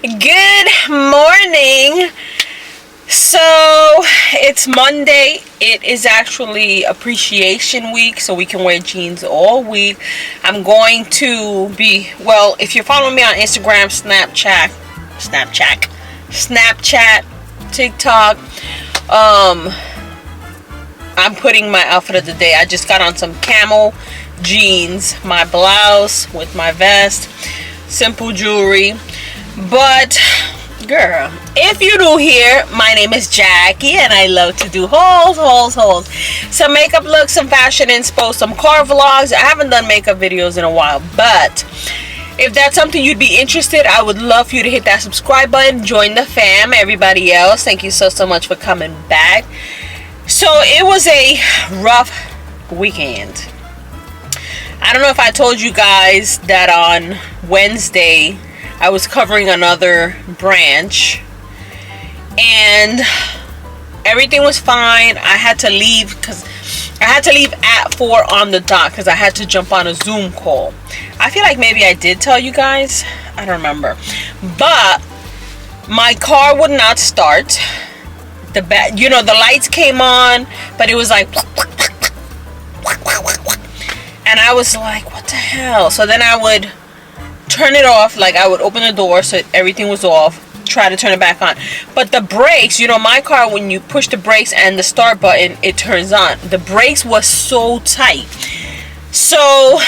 Good morning. So it's Monday. It is actually appreciation week, so we can wear jeans all week. I'm going to be, well, if you're following me on Instagram, Snapchat, TikTok, I'm putting my outfit of the day. I just got on some camel jeans, my blouse with my vest, simple jewelry. But girl, if you're new here, my name is Jackie and I love to do hauls, some makeup looks, some fashion inspo, some car vlogs. I haven't done makeup videos in a while, but if that's something you'd be interested, I would love for you to hit that subscribe button, join the fam. Everybody else, thank you so much for coming back. So it was a rough weekend. I don't know if I told you guys that on Wednesday I was covering another branch and everything was fine. I had to leave at 4 on the dot because I had to jump on a Zoom call. I feel like maybe I did tell you guys. I don't remember. But my car would not start. The lights came on, but it was like, and I was like, what the hell? So then I would turn it off, like I would open the door so everything was off, try to turn it back on. But the brakes, my car, when you push the brakes and the start button, it turns on. The brakes was so tight. So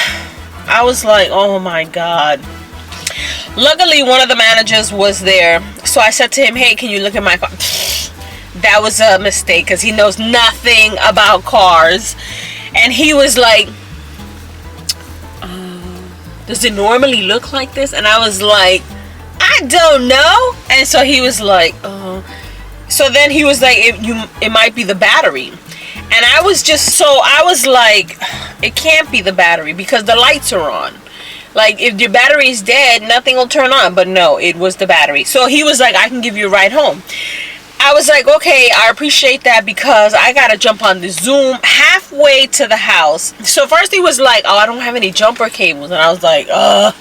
I was like, oh my God. Luckily, one of the managers was there. So I said to him, hey, can you look at my car? That was a mistake because he knows nothing about cars. And he was like, does it normally look like this? And I was like, I don't know. And so he was like, oh. So then he was like, it might be the battery. And I was like, it can't be the battery because the lights are on. Like, if your battery is dead, nothing will turn on. But no, it was the battery. So he was like, I can give you a ride home. I was like, okay, I appreciate that because I gotta jump on the Zoom halfway to the house. So first he was like, oh, I don't have any jumper cables. And I was like, I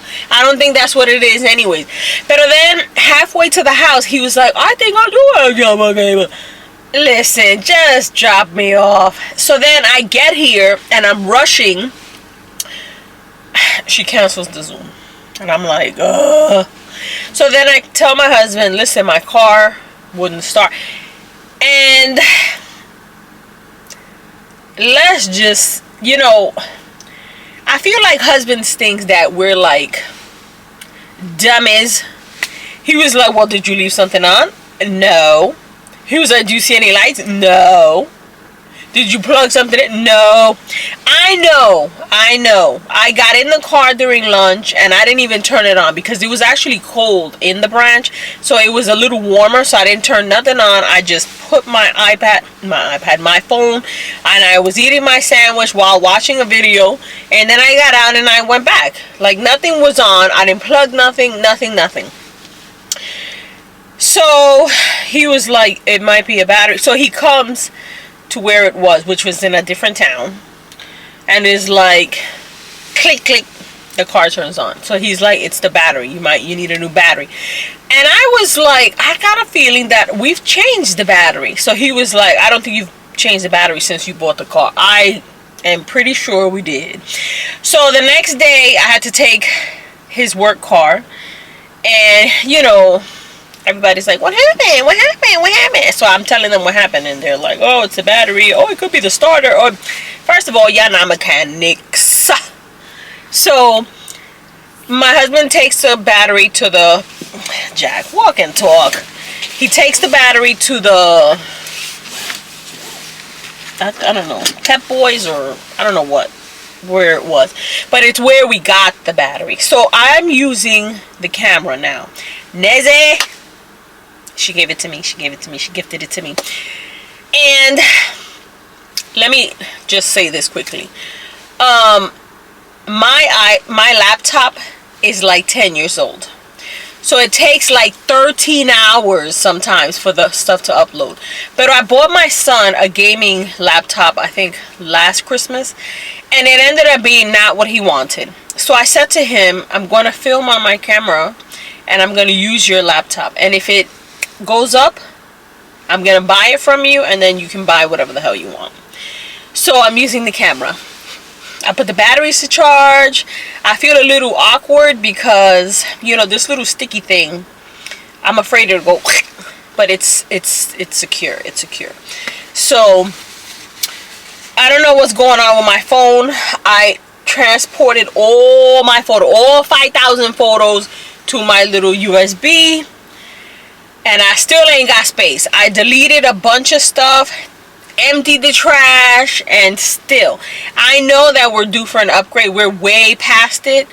don't think that's what it is anyways. But then halfway to the house, he was like, I think I do have a jumper cable. Listen, just drop me off. So then I get here and I'm rushing. She cancels the Zoom. And I'm like, ugh. So then I tell my husband, listen, my car wouldn't start. And let's just, I feel like husbands think that we're like dummies. He was like, well, did you leave something on? No. He was like, do you see any lights? No. Did you plug something in? No. I know. I got in the car during lunch and I didn't even turn it on because it was actually cold in the branch. So it was a little warmer, so I didn't turn nothing on. I just put my phone, and I was eating my sandwich while watching a video. And then I got out and I went back. Like nothing was on. I didn't plug nothing. So he was like, it might be a battery. So he comes to where it was, which was in a different town, and is like, click, the car turns on. So he's like, it's the battery, you need a new battery. And I was like, I got a feeling that we've changed the battery. So he was like, I don't think you've changed the battery since you bought the car. I am pretty sure we did. So the next day I had to take his work car, and everybody's like, what happened? So I'm telling them what happened, and they're like, oh, it's the battery. Oh, it could be the starter. Or, first of all, y'all not mechanics. So my husband takes the battery to the, Jack, walk and talk. He takes the battery to the, I don't know, Pep Boys, or I don't know where it was. But it's where we got the battery. So I'm using the camera now. Neze. She gave it to me. She gifted it to me. And let me just say this quickly. My laptop is like 10 years old. So it takes like 13 hours sometimes for the stuff to upload. But I bought my son a gaming laptop, I think last Christmas, and it ended up being not what he wanted. So I said to him, I'm going to film on my camera and I'm gonna use your laptop. And if it goes up, I'm gonna buy it from you, and then you can buy whatever the hell you want. So I'm using the camera. I put the batteries to charge. I feel a little awkward because, you know, this little sticky thing, I'm afraid it'll go, but it's secure. It's secure. So I don't know what's going on with my phone. I transported all my photos, all 5,000 photos, to my little USB, and I still ain't got space. I deleted a bunch of stuff, emptied the trash, and still, I know that we're due for an upgrade. We're way past it,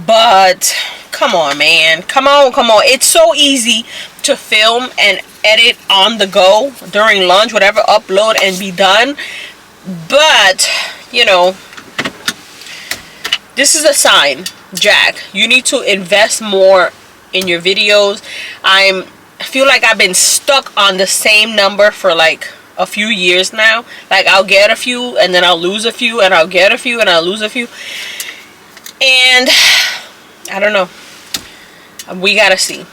but come on, man. Come on. It's so easy to film and edit on the go during lunch, whatever, upload and be done. But, you know, this is a sign, Jack. You need to invest more in your videos. I feel like I've been stuck on the same number for like a few years now. Like, I'll get a few and then I'll lose a few, and I'll get a few and I'll lose a few, and I don't know. We gotta see.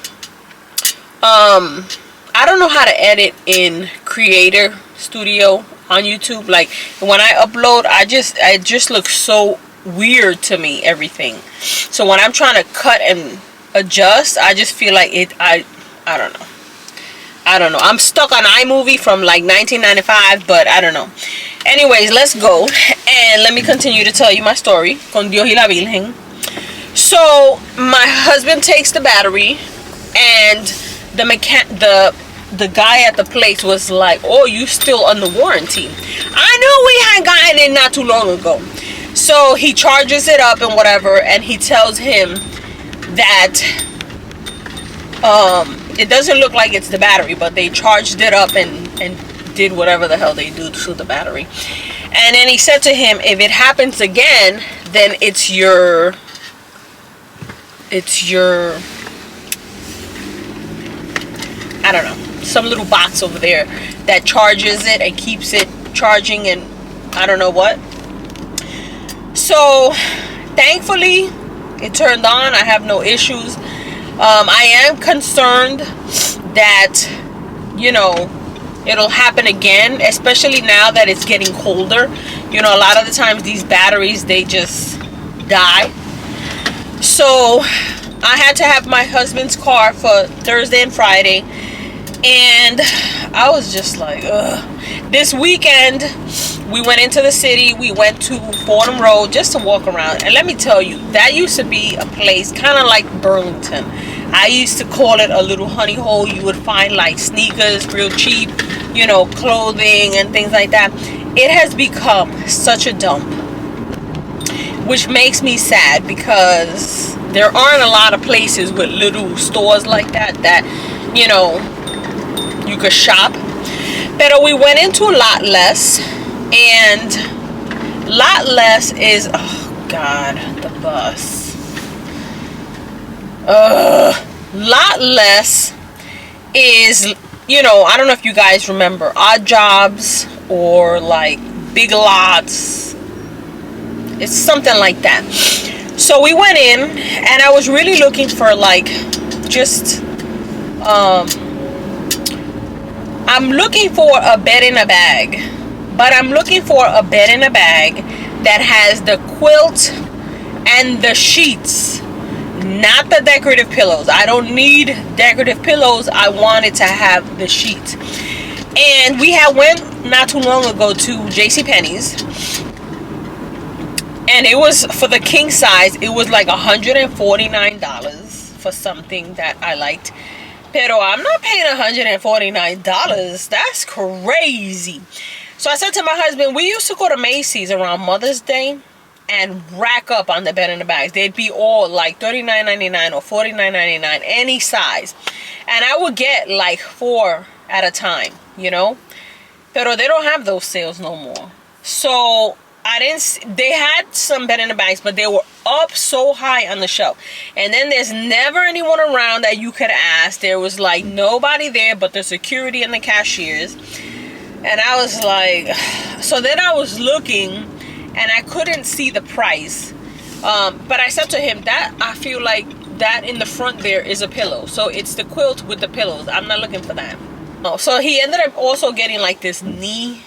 I don't know how to edit in Creator Studio on YouTube. Like, when I upload, it just looks so weird to me, everything. So when I'm trying to cut and adjust, I just feel like I don't know. I'm stuck on iMovie from like 1995, but I don't know. Anyways, let's go and let me continue to tell you my story. Con Dios y la Virgen. So my husband takes the battery, and the guy at the place was like, "Oh, you still under warranty." I knew we had gotten it not too long ago. So he charges it up and whatever, and he tells him that it doesn't look like it's the battery, but they charged it up and did whatever the hell they do to the battery. And then he said to him, if it happens again, then it's your I don't know, some little box over there that charges it and keeps it charging, and I don't know what. So thankfully it turned on. I have no issues. I am concerned that, you know, it'll happen again, especially now that it's getting colder. You know, a lot of the times these batteries, they just die. So I had to have my husband's car for Thursday and Friday, and I was just like, ugh. This weekend we went into the city. We went to Fordham Road just to walk around, and let me tell you, that used to be a place kind of like Burlington. I used to call it a little honey hole. You would find like sneakers real cheap, you know, clothing and things like that. It has become such a dump, which makes me sad, because there aren't a lot of places with little stores like that, you know, you could shop. But we went into Lot Less, and Lot Less is, oh God, the bus. Lot Less is, you know, I don't know if you guys remember Odd Jobs or like Big Lots. It's something like that. So we went in, and I was really looking for like just I'm looking for a bed in a bag, but I'm looking for a bed in a bag that has the quilt and the sheets, not the decorative pillows. I don't need decorative pillows. I wanted to have the sheets. And we had went not too long ago to JCPenney's, and it was for the king size. It was like $149 for something that I liked. Pero I'm not paying $149. That's crazy. So I said to my husband, we used to go to Macy's around Mother's Day and rack up on the bed in the bags. They'd be all like $39.99 or $49.99, any size. And I would get like 4 at a time, you know. Pero they don't have those sales no more. So they had some bed in the bags, but they were up so high on the shelf. And then there's never anyone around that you could ask. There was like nobody there but the security and the cashiers. And I was like, so then I was looking, and I couldn't see the price. But I said to him that I feel like that in the front there is a pillow. So it's the quilt with the pillows. I'm not looking for that. Oh, so he ended up also getting like this knee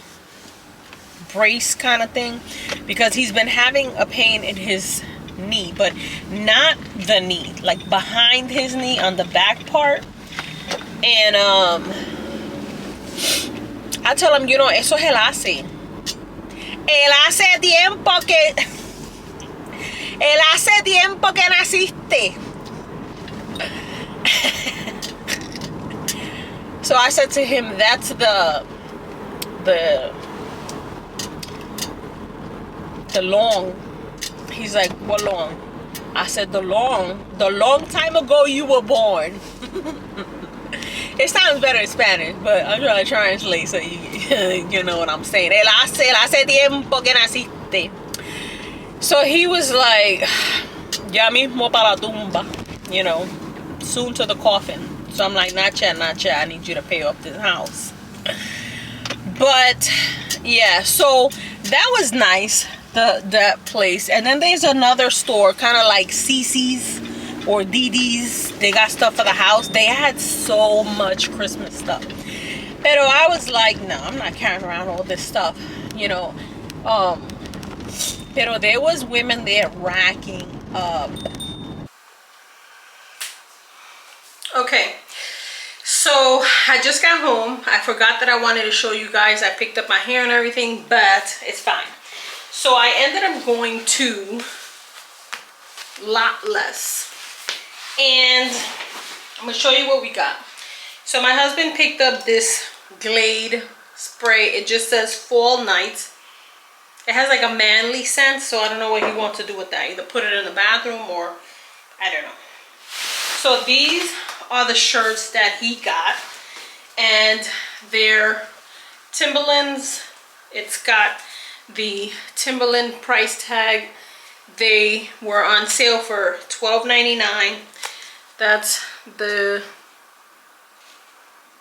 brace kind of thing, because he's been having a pain in his knee, but not the knee, like behind his knee on the back part. And I tell him, you know, eso es el hace. El hace tiempo que... El hace tiempo que naciste. So I said to him, that's the long. He's like, what long? I said, the long time ago you were born. It sounds better in Spanish, but I'm trying to translate so you know what I'm saying. El hace tiempo que naciste. So he was like, ya mismo para la tumba, you know, soon to the coffin. So I'm like, not yet, not yet. I need you to pay off this house. But yeah, so that was nice, that place. And then there's another store, kind of like CC's or DD's. They got stuff for the house. They had so much Christmas stuff. Pero I was like, no, I'm not carrying around all this stuff, you know. Pero there was women there racking up. Okay, so I just got home. I forgot that I wanted to show you guys. I picked up my hair and everything, but it's fine. So I ended up going to Lot Less. And I'm going to show you what we got. So my husband picked up this Glade spray. It just says Fall Night. It has like a manly scent, so I don't know what he wants to do with that. Either put it in the bathroom or I don't know. So these are the shirts that he got, and they're Timberlands. It's got the Timberland price tag. They were on sale for $12.99. That's the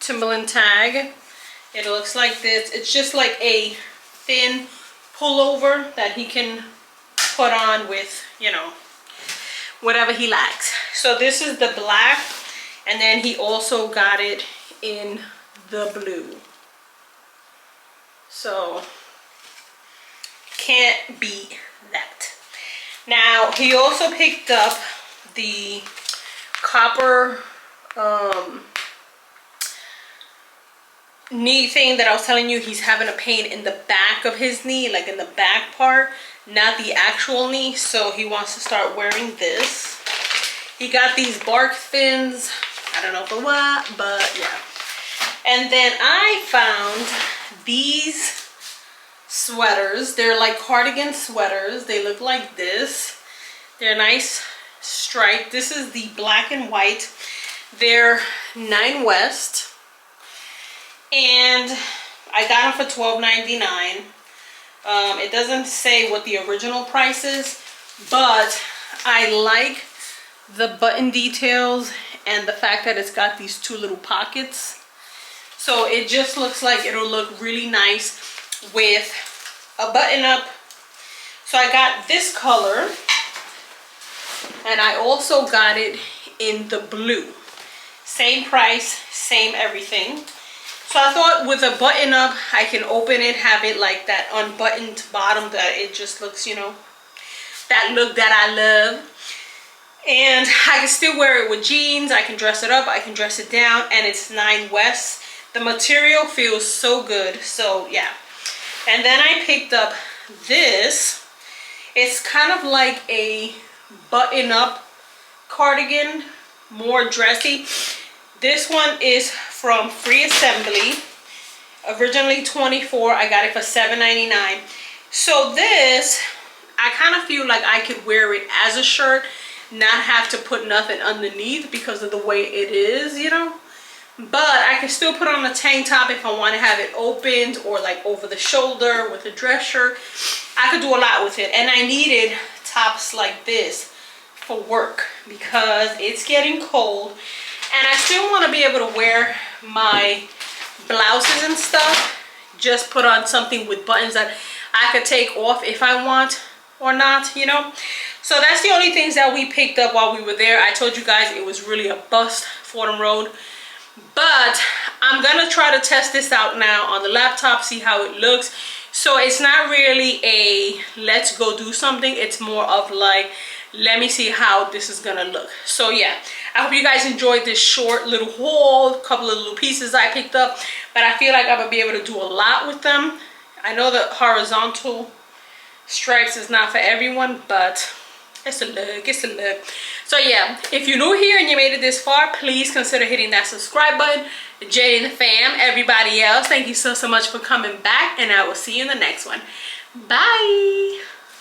Timberland tag. It looks like this. It's just like a thin pullover that he can put on with, you know, whatever he likes. So this is the black, and then he also got it in the blue. So can't beat that. Now he also picked up the copper knee thing that I was telling you. He's having a pain in the back of his knee, like in the back part, not the actual knee. So he wants to start wearing this. He got these bark fins. I don't know for what, but yeah. And then I found these sweaters. They're like cardigan sweaters. They look like this. They're nice striped. This is the black and white. They're 9 West. And I got them for $12.99. It doesn't say what the original price is, but I like the button details and the fact that it's got these 2 little pockets. So it just looks like it'll look really nice with a button up. So I got this color, and I also got it in the blue. Same price, same everything. So I thought with a button up, I can open it, have it like that unbuttoned bottom, that it just looks, you know, that look that I love. And I can still wear it with jeans. I can dress it up, I can dress it down, and it's 9 West. The material feels so good. So yeah. And then I picked up this. It's kind of like a button up cardigan, more dressy. This one is from Free Assembly. Originally $24. I got it for $7.99. So this, I kind of feel like I could wear it as a shirt, not have to put nothing underneath because of the way it is, you know. But I can still put on a tank top if I want to have it opened, or like over the shoulder with a dress shirt. I could do a lot with it. And I needed tops like this for work because it's getting cold. And I still want to be able to wear my blouses and stuff. Just put on something with buttons that I could take off if I want or not, you know. So that's the only things that we picked up while we were there. I told you guys it was really a bust, Fordham Road. But I'm gonna try to test this out now on the laptop, see how it looks. So it's not really a let's go do something. It's more of like, let me see how this is gonna look. So yeah, I hope you guys enjoyed this short little haul, a couple of little pieces I picked up, but I feel like I'm gonna be able to do a lot with them. I know the horizontal stripes is not for everyone, but it's a look, it's a look. So yeah, if you're new here and you made it this far, please consider hitting that subscribe button. Jay and the fam, everybody else, thank you so much for coming back, and I will see you in the next one. Bye.